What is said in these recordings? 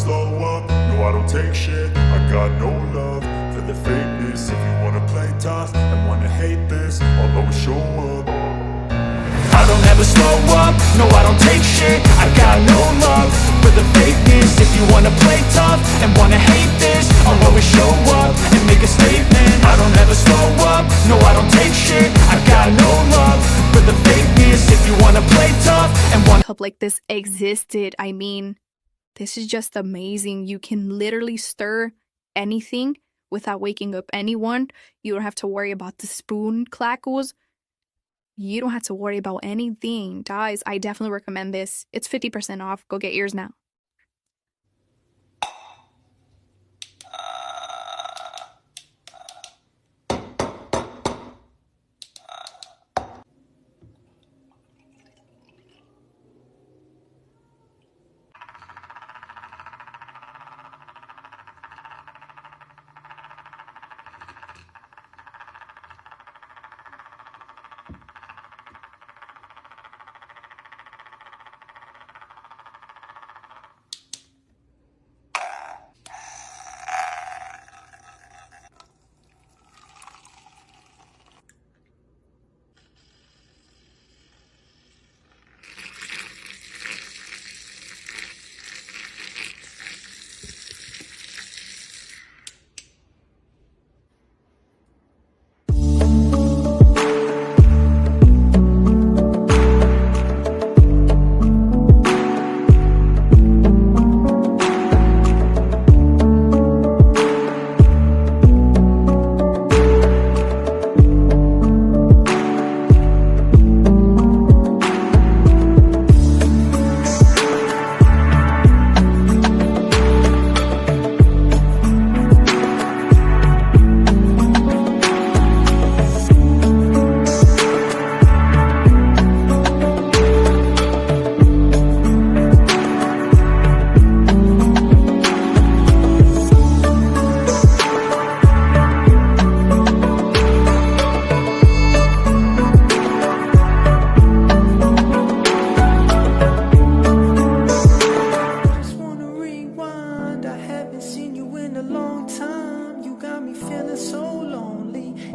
slow up, no I don't take shit. I got no love for the fakeness. If you wanna play tough and wanna hate this, I'll always show up. I don't ever slow up, no I don't take shit. I got no love for the fakeness. If you wanna play tough and wanna hate this, I'll always show up and make a statement. I don't ever slow up, no I don't take shit. I got no love for the fakeness. If you wanna play tough and wanna like this existed. I mean, this is just amazing. You can literally stir anything without waking up anyone. You don't have to worry about the spoon clackles. You don't have to worry about anything. Guys, I definitely recommend this. It's 50% off. Go get yours now.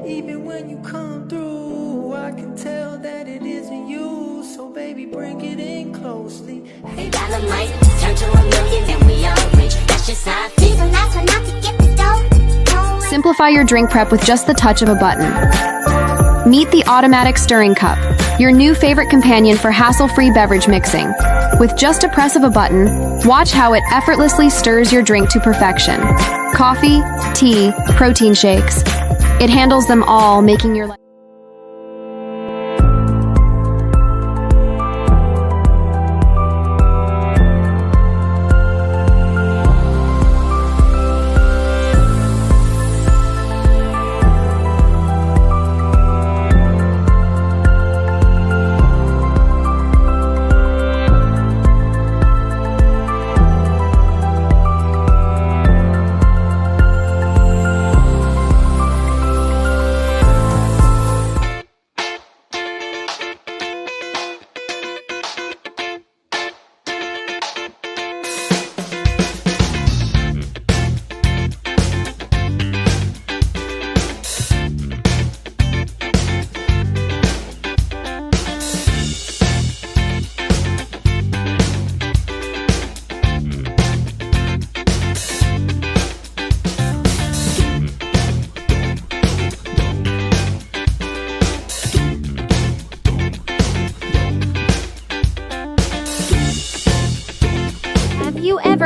Even when you come through, I can tell that it isn't you. So baby, bring it in closely. Hey, dynamite, turn to a million and we all rich. That's just how I feel. The last one not to get the dough. Simplify your drink prep with just the touch of a button. Meet the automatic stirring cup, your new favorite companion for hassle-free beverage mixing. With just a press of a button, watch how it effortlessly stirs your drink to perfection. Coffee, tea, protein shakes. It handles them all, making your life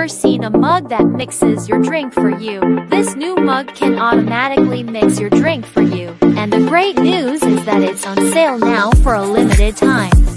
Ever seen a mug that mixes your drink for you? This new mug can automatically mix your drink for you. And the great news is that it's on sale now for a limited time.